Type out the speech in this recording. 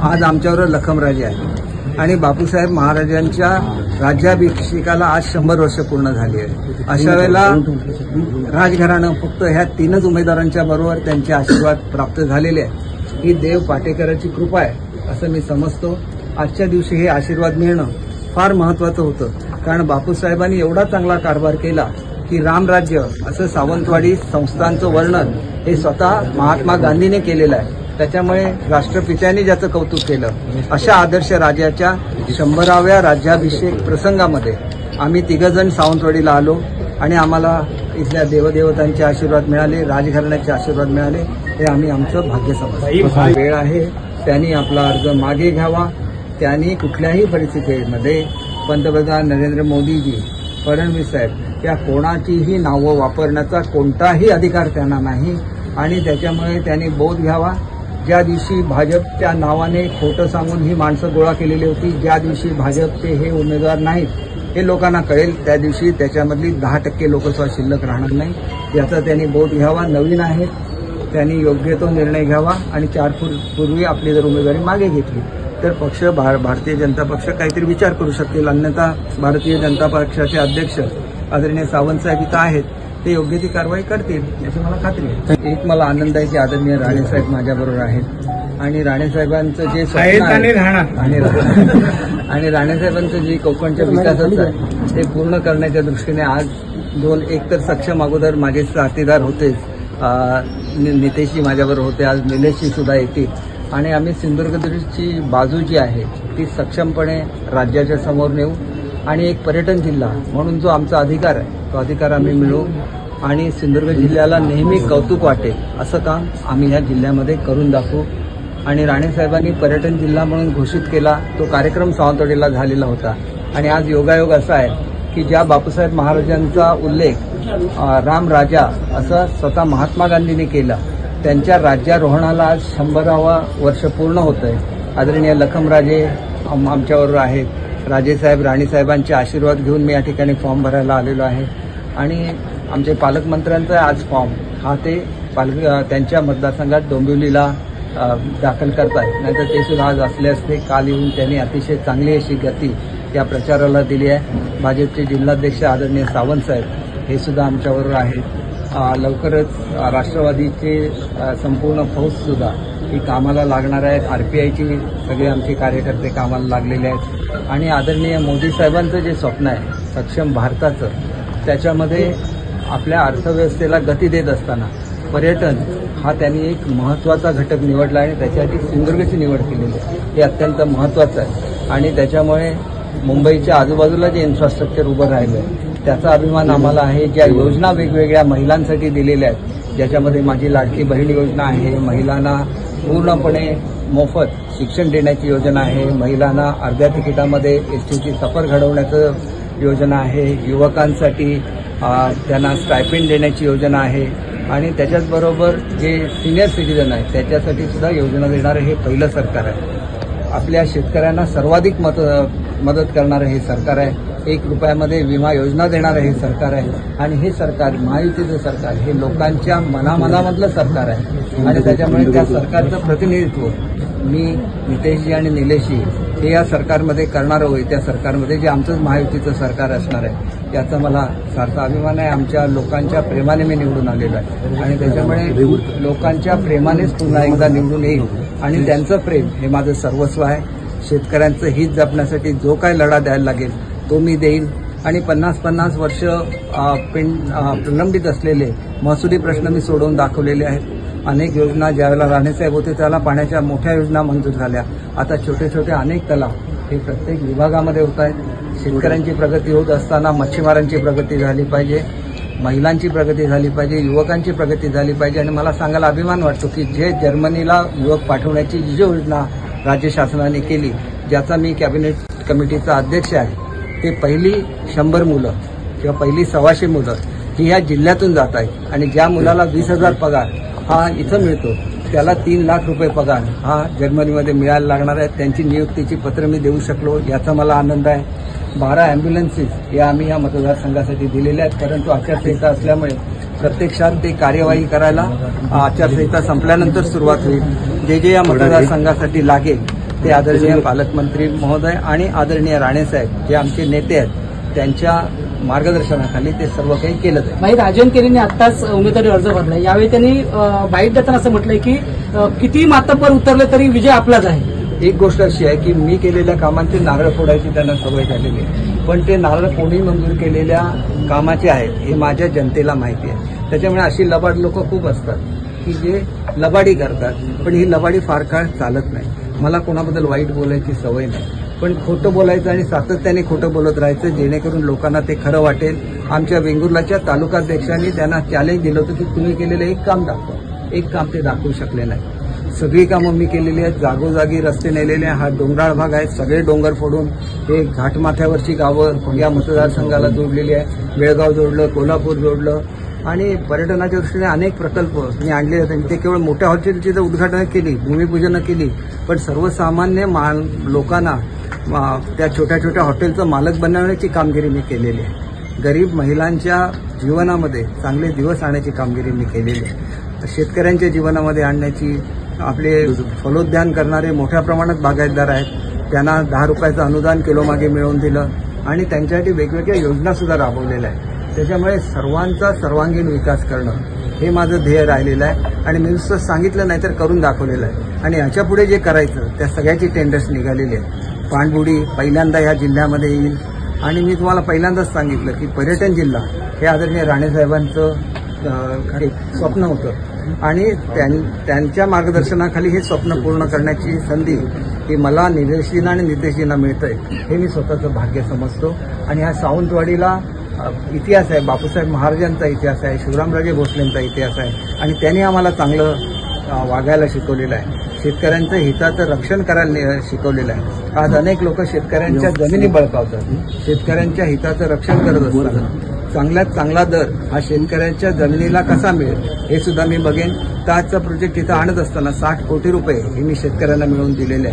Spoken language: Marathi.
आज आमच्यावर लखमराजे आहे आणि बापूसाहेब महाराजांच्या राज्याभिषेकाला आज 100 वर्ष पूर्ण झाली आहे। अशा वेळेला राजघराणं फक्त ह्या 3च उमेदवारांच्या बरोबर त्यांचे आशीर्वाद प्राप्त झालेले आहे। ही देव पाटेकरांची कृपा आहे असं मी समजतो। आजच्या दिवशी हे आशीर्वाद मिळणं फार महत्त्वाचं होतं, कारण बापूसाहेबांनी एवढा चांगला कारभार केला की रामराज्य असं सावंतवाडी संस्थांचं वर्णन हे स्वतः महात्मा गांधीने केलेलं आहे। त्याच्यामुळे राष्ट्रपित्यांनी ज्याचं कौतुक केलं, अशा आदर्श राजाच्या 100व्या राज्याभिषेक प्रसंगामध्ये आम्ही 3 जण सावंतवाडीला आलो आणि आम्हाला इथल्या देवदेवतांचे आशीर्वाद मिळाले, राजघराण्याचे आशीर्वाद मिळाले, हे आम्ही आमचं भाग्य समजतो। वेळ आहे त्यांनी आपला अर्ज मागे घ्यावा। त्यांनी कुठल्याही परिस्थितीमध्ये पंतप्रधान नरेंद्र मोदीजी, फडणवीस साहेब या कोणाचीही नावं वापरण्याचा कोणताही अधिकार त्यांना नाही आणि त्याच्यामुळे त्यांनी बोध घ्यावा। ज्या दिवशी भाजपच्या नावाने खोटं सांगून ही माणसं गोळा केलेली होती, ज्या दिवशी भाजपचे हे उमेदवार नाहीत हे लोकांना कळेल, त्या दिवशी त्याच्यामधली 10% लोकसभा शिल्लक राहणार नाही। याचा त्यांनी बोध घ्यावा। नवीन आहेत, त्यांनी योग्य तो निर्णय घ्यावा आणि 4 पूर्वी आपली जर उमेदवारी मागे घेतली तर पक्ष भारतीय जनता पक्ष काहीतरी विचार करू शकतील, अन्यथा भारतीय जनता पक्षाचे अध्यक्ष आदरणीय सावंतसाहेब इथं आहेत, ते योग्य ती कारवाई करतील याची मला खात्री आहे। एक मला आनंद आहे की आदरणीय राणेसाहेब माझ्याबरोबर आहेत आणि राणेसाहेबांचं जे स्वप्न आणि राणेसाहेबांचं जे कोकणच्या विकासाचं आहे ते पूर्ण करण्याच्या दृष्टीने आज एक तर सक्षम अगोदर माझे साथीदार होते, नितेशजी माझ्याबरोबर होते, आज निलेशजी सुद्धा येतील आणि आम्ही सिंधुदुर्गची बाजू जी आहे ती सक्षमपणे राज्याच्या समोर नेऊ आणि एक पर्यटन जिल्हा म्हणून जो आमचा अधिकार आहे तो अधिकार आम्ही मिळवू आणि सिंधुदुर्ग जिल्ह्याला नेहमी कौतुक वाटेल असं काम आम्ही ह्या जिल्ह्यामध्ये करून दाखवू। आणि राणेसाहेबांनी पर्यटन जिल्हा म्हणून घोषित केला, तो कार्यक्रम सावंतवाडीला झालेला होता आणि आज योगायोग असा आहे की ज्या बापूसाहेब महाराजांचा उल्लेख रामराजा असं स्वतः महात्मा गांधींनी केला, त्यांच्या राज्यारोहणाला आज 100वा वर्ष पूर्ण होत आहे। आदरणीय लखमराजे आमच्याबरोबर आहेत, राजेसाहेब राणीसाहेबांचे आशीर्वाद घेऊन मी या ठिकाणी फॉर्म भरायला आलेलो आहे आणि आमचे पालकमंत्र्यांचा आज फॉर्म हा ते त्यांच्या मतदारसंघात डोंबिवलीला दाखल करतायत, नाहीतर ते सुद्धा आज असले असते। काल येऊन त्यांनी अतिशय चांगली अशी गती या प्रचाराला दिली आहे। भाजपचे जिल्हाध्यक्ष आदरणीय सावंतसाहेब हे सुद्धा आमच्याबरोबर आहेत। लवकरच राष्ट्रवादीचे संपूर्ण फौज सुद्धा ही कामाला लागणार आहेत। RPIची सगळे आमचे कार्यकर्ते कामाला लागलेले आहेत आणि आदरणीय मोदी साहेबांचं जे स्वप्न आहे सक्षम भारताचं, त्याच्यामध्ये आपल्या अर्थव्यवस्थेला गती देत असताना पर्यटन हा त्यांनी एक महत्त्वाचा घटक निवडला आणि त्याच्यासाठी सिंधुदुर्गची निवड केलेली आहे, हे अत्यंत महत्त्वाचं आहे आणि त्याच्यामुळे मुंबईच्या आजूबाजूला जे इन्फ्रास्ट्रक्चर उभं राहिलं आहे त्याचा अभिमान आम्हाला आहे। ज्या योजना वेगवेगळ्या महिलांसाठी दिलेल्या आहेत, ज्याच्यामध्ये माझी लाडकी बहीण योजना आहे, महिलांना पूर्णपणे मोफत शिक्षण देण्याची योजना आहे, महिलांना अर्ध्या तिकिटामध्ये STची सफर घडवण्याचं योजना आहे, युवकांसाठी त्यांना स्टायपेंड देण्याची योजना आहे आणि त्याच्याचबरोबर जे सिनियर सिटीजन आहेत त्याच्यासाठी सुद्धा योजना देणारं हे पहिलं सरकार आहे। आपल्या शेतकऱ्यांना सर्वाधिक मदत करणारं हे सरकार आहे। 1 रुपयामध्ये विमा योजना देणारं हे सरकार आहे आणि हे सरकार महायुतीचं सरकार हे लोकांच्या मनामनामधलं सरकार आहे आणि त्याच्यामुळे त्या सरकारचं प्रतिनिधित्व मी नितेशजी आणि निलेशजी हे या सरकारमध्ये करणार होय, त्या सरकारमध्ये जे आमचंच महायुतीचं सरकार असणार आहे याचा मला सार्थ अभिमान आहे। आमच्या लोकांच्या प्रेमाने मी निवडून आलेलो आहे आणि त्याच्यामुळे लोकांच्या प्रेमानेच पुन्हा एकदा निवडून येईल आणि त्यांचं प्रेम हे माझं सर्वस्व आहे। शेतकऱ्यांचं हित जपण्यासाठी जो काय लढा द्यायला लागेल तो मी देईन आणि 50-50 वर्ष प्रलंबित असलेले महसुली प्रश्न मी सोडवून दाखवलेले आहेत। अनेक योजना ज्यावेळेला राणेसाहेब होते त्याला पाण्याच्या मोठ्या योजना मंजूर झाल्या, आता छोटे छोटे अनेक तलाव हे प्रत्येक विभागामध्ये होत आहेत। शेतकऱ्यांची प्रगती होत असताना मच्छीमारांची प्रगती झाली पाहिजे, महिलांची प्रगती झाली पाहिजे, युवकांची प्रगती झाली पाहिजे आणि मला सांगायला अभिमान वाटतो की जे जर्मनीला युवक पाठवण्याची जी योजना राज्य शासनाने केली, ज्याचा मी कॅबिनेट कमिटीचा अध्यक्ष आहे, ते पहिली 100 मुलं किंवा पहिली 125 मुलं ही या जिल्ह्यातून जात आहेत आणि ज्या मुलाला 20,000 पगार हा इथं मिळतो त्याला 3 लाख रुपये पगार हा जर्मनीमध्ये मिळायला लागणार आहे। त्यांची नियुक्तीची पत्र मी देऊ शकलो याचा मला आनंद आहे। 12 ॲम्ब्युलन्सेस या आम्ही या मतदारसंघासाठी दिलेल्या आहेत, परंतु आचारसंहिता असल्यामुळे प्रत्यक्षात ते कार्यवाही करायला आचारसंहिता संपल्यानंतर सुरुवात होईल। जे जे या मतदारसंघासाठी लागेल ते आदरणीय पालकमंत्री महोदय आणि आदरणीय राणेसाहेब जे आमचे नेते आहेत त्यांच्या मार्गदर्शनाखाली ते सर्व काही केलं जाईल. भाई राजन केरींनी आत्ताच उमेदवारी अर्ज भरलाय. यावेळी त्यांनी बाईट देताना असं म्हटलंय की किती मातब्बर उतरले तरी विजय आपलाच आहे. एक गोष्ट अशी आहे की मी केलेल्या कामांचे नारळ फोडायची त्यांना सवय झालेली आहे, पण ते नारळ कोणी मंजूर केलेल्या कामाचे आहेत हे माझ्या जनतेला माहिती आहे. त्याच्यामुळे अशी लबाड लोक खूप असतात की जे लबाडी करतात, पण ही लबाडी फार काळ चालत नाही. मला कोणाबद्दल वाईट बोलायची सवय नाही, पण खोटं बोलायचं आणि सातत्याने खोटं बोलत राहायचं जेणेकरून लोकांना ते खरं वाटेल. आमच्या वेंगुर्लाच्या तालुकाध्यक्षांनी त्यांना चॅलेंज दिलं होतं की तुम्ही केलेलं एक काम दाखवा. एक काम ते दाखवू शकले नाही. सगळी कामं मी केलेली आहेत. जागोजागी रस्ते नेलेले आहे. हा डोंगराळ भाग आहे. सगळे डोंगर फोडून हे घाटमाथ्यावरची गावं या मतदारसंघाला जोडलेली आहे. बेळगाव जोडलं, कोल्हापूर जोडलं आणि पर्यटनाच्या दृष्टीने अनेक प्रकल्प मी आणले आहेत. ते केवळ मोठ्या हॉटेलची तर उद्घाटनं केली, भूमिपूजनं केली, पण सर्वसामान्य लोकांना त्या छोट्या छोट्या हॉटेलचं मालक बनवण्याची कामगिरी मी केलेली आहे. गरीब महिलांच्या जीवनामध्ये चांगले दिवस आणण्याची कामगिरी मी केलेली आहे. शेतकऱ्यांच्या जीवनामध्ये आणण्याची, आपले फलोद्यान करणारे मोठ्या प्रमाणात बागायतदार आहेत त्यांना 10 रुपयाचं अनुदान किलोमागे मिळवून दिलं आणि त्यांच्यासाठी वेगवेगळ्या योजना सुद्धा राबवलेल्या आहेत. त्याच्यामुळे सर्वांचा सर्वांगीण विकास करणं हे माझं ध्येय राहिलेलं आहे आणि मी नुसतं सांगितलं नाही तर करून दाखवलेलं आहे. आणि ह्याच्या पुढे जे करायचं त्या सगळ्याची टेंडर्स निघालेली आहे. पाणबुडी पहिल्यांदा या जिल्ह्यामध्ये येईल आणि मी तुम्हाला पहिल्यांदाच सांगितलं की पर्यटन जिल्हा हे आदरणीय राणेसाहेबांचं एक स्वप्न होतं आणि त्यांच्या मार्गदर्शनाखाली हे स्वप्न पूर्ण करण्याची संधी ही मला निलेशजींना आणि नितेशजींना मिळतंय हे मी स्वतःचं भाग्य समजतो. आणि ह्या सावंतवाडीला इतिहास आहे, बापूसाहेब महाराजांचा इतिहास आहे, शिवरामराजे भोसलेंचा इतिहास आहे आणि त्यांनी आम्हाला चांगलं वागायला शिकवलेलं आहे. शेतकऱ्यांचं हिताचं रक्षण करायला शिकवलेलं आहे. आज अनेक लोक शेतकऱ्यांच्या जमिनी बळकावतात. शेतकऱ्यांच्या हिताचं रक्षण करत असताना चांगल्यात चांगला दर हा शेतकऱ्यांच्या जमिनीला कसा मिळेल हे सुद्धा मी बघेन. तर आजचा प्रोजेक्ट इथं आणत असताना 60 कोटी रुपये हे मी शेतकऱ्यांना मिळवून दिलेले आहे.